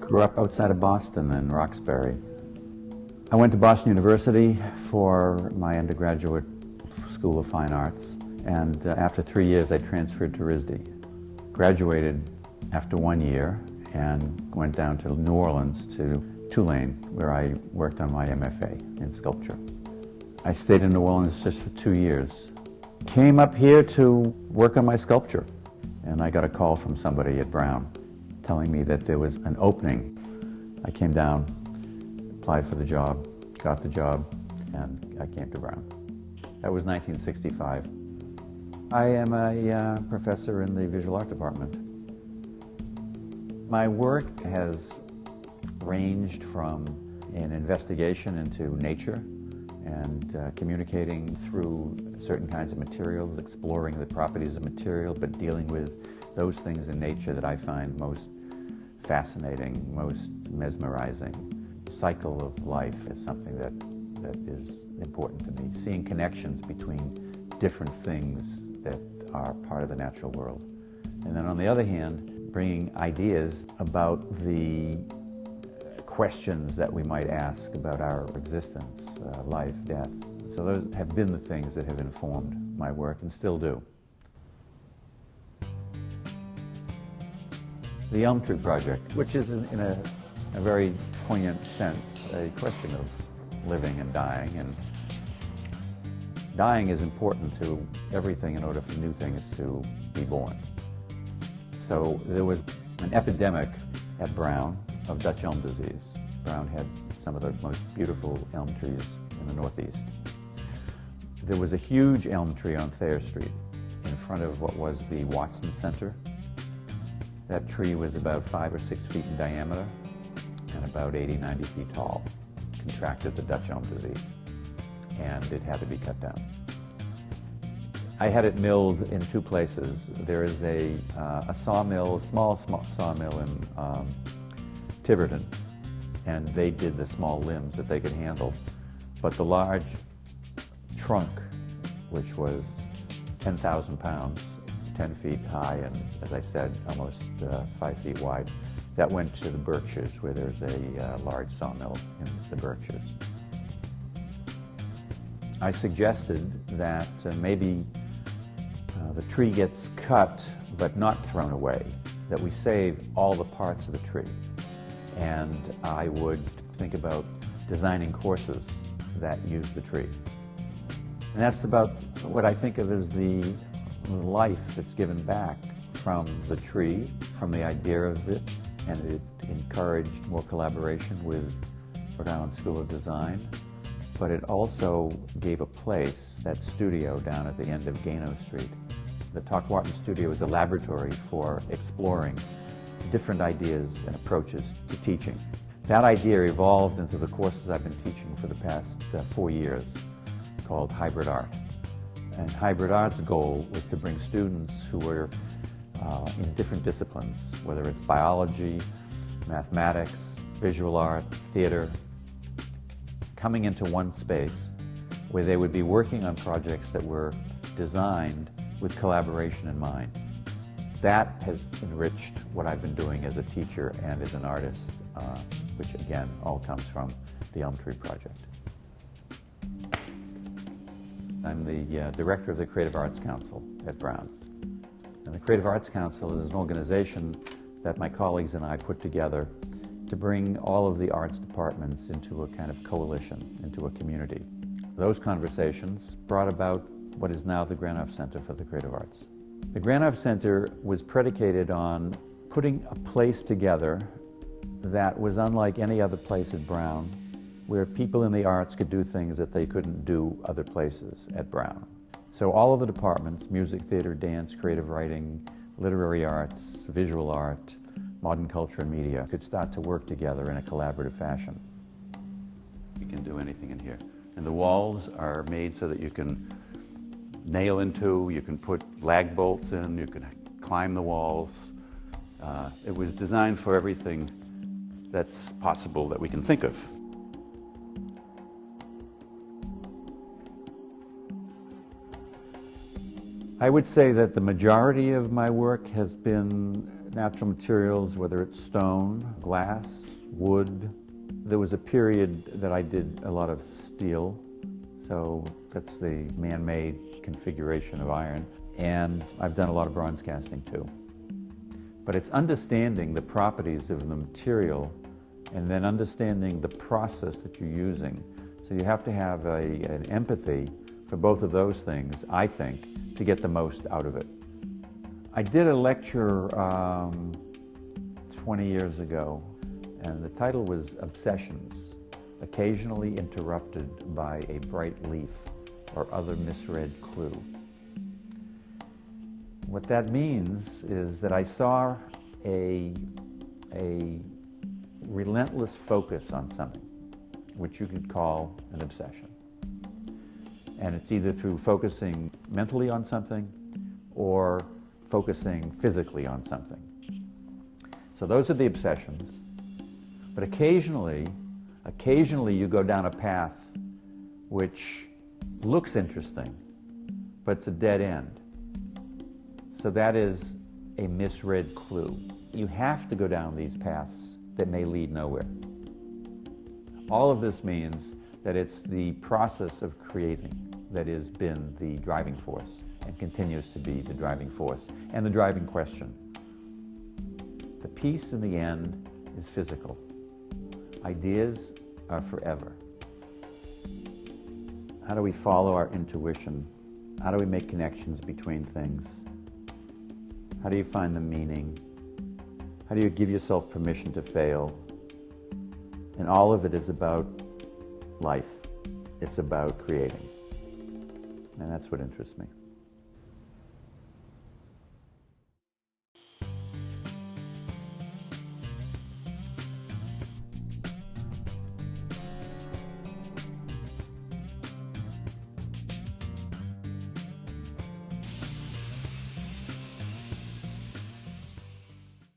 Grew up outside of Boston in Roxbury. I went to Boston University for my undergraduate School of Fine Arts, and after 3 years I transferred to RISD. Graduated after 1 year and went down to New Orleans to Tulane, where I worked on my MFA in sculpture. I stayed in New Orleans just for 2 years. Came up here to work on my sculpture, and I got a call from somebody at Brown telling me that there was an opening. I came down, applied for the job, got the job, and I came to Brown. That was 1965. I am a professor in the visual art department. My work has ranged from an investigation into nature and communicating through certain kinds of materials, exploring the properties of material, but dealing with those things in nature that I find most fascinating, most mesmerizing. The cycle of life is something that is important to me, seeing connections between different things that are part of the natural world. And then on the other hand, bringing ideas about the questions that we might ask about our existence, life, death. So those have been the things that have informed my work and still do. The Elm Tree Project, which is in a very poignant sense a question of living and dying. And dying is important to everything in order for new things to be born. So there was an epidemic at Brown of Dutch elm disease. Brown had some of the most beautiful elm trees in the Northeast. There was a huge elm tree on Thayer Street in front of what was the Watson Center. That tree was about 5 or 6 feet in diameter and about 80, 90 feet tall. Contracted the Dutch elm disease, and it had to be cut down. I had it milled in 2 places. There is a sawmill, small sawmill in Tiverton, and they did the small limbs that they could handle. But the large trunk, which was 10,000 pounds, 10 feet high, and as I said, almost 5 feet wide, that went to the Berkshires, where there's a large sawmill in the Berkshires. I suggested that maybe the tree gets cut but not thrown away, that we save all the parts of the tree. And I would think about designing courses that use the tree. And that's about what I think of as the life that's given back from the tree, from the idea of it, and it encouraged more collaboration with Rhode Island School of Design. But it also gave a place, that studio down at the end of Gano Street. The Talk-Wharton Studio is a laboratory for exploring different ideas and approaches to teaching. That idea evolved into the courses I've been teaching for the past 4 years, called Hybrid Art. And Hybrid Art's goal was to bring students who were in different disciplines, whether it's biology, mathematics, visual art, theater, coming into one space where they would be working on projects that were designed with collaboration in mind. That has enriched what I've been doing as a teacher and as an artist, which again all comes from the Elm Tree Project. I'm the director of the Creative Arts Council at Brown. And the Creative Arts Council is an organization that my colleagues and I put together to bring all of the arts departments into a kind of coalition, into a community. Those conversations brought about what is now the Granoff Center for the Creative Arts. The Granoff Center was predicated on putting a place together that was unlike any other place at Brown, where people in the arts could do things that they couldn't do other places at Brown. So all of the departments, music, theater, dance, creative writing, literary arts, visual art, modern culture and media, could start to work together in a collaborative fashion. You can do anything in here. And the walls are made so that you can nail into, you can put lag bolts in, you can climb the walls. It was designed for everything that's possible that we can think of. I would say that the majority of my work has been natural materials, whether it's stone, glass, wood. There was a period that I did a lot of steel, so that's the man-made configuration of iron. And I've done a lot of bronze casting too. But it's understanding the properties of the material and then understanding the process that you're using. So you have to have an empathy for both of those things, I think, to get the most out of it. I did a lecture 20 years ago, and the title was Obsessions, Occasionally Interrupted by a Bright Leaf or Other Misread Clue. What that means is that I saw a relentless focus on something, which you could call an obsession. And it's either through focusing mentally on something or focusing physically on something. So those are the obsessions. But occasionally you go down a path which looks interesting, but it's a dead end. So that is a misread clue. You have to go down these paths that may lead nowhere. All of this means that it's the process of creating that has been the driving force and continues to be the driving force and the driving question. The piece in the end is physical. Ideas are forever. How do we follow our intuition? How do we make connections between things? How do you find the meaning? How do you give yourself permission to fail? And all of it is about life. It's about creating. And that's what interests me.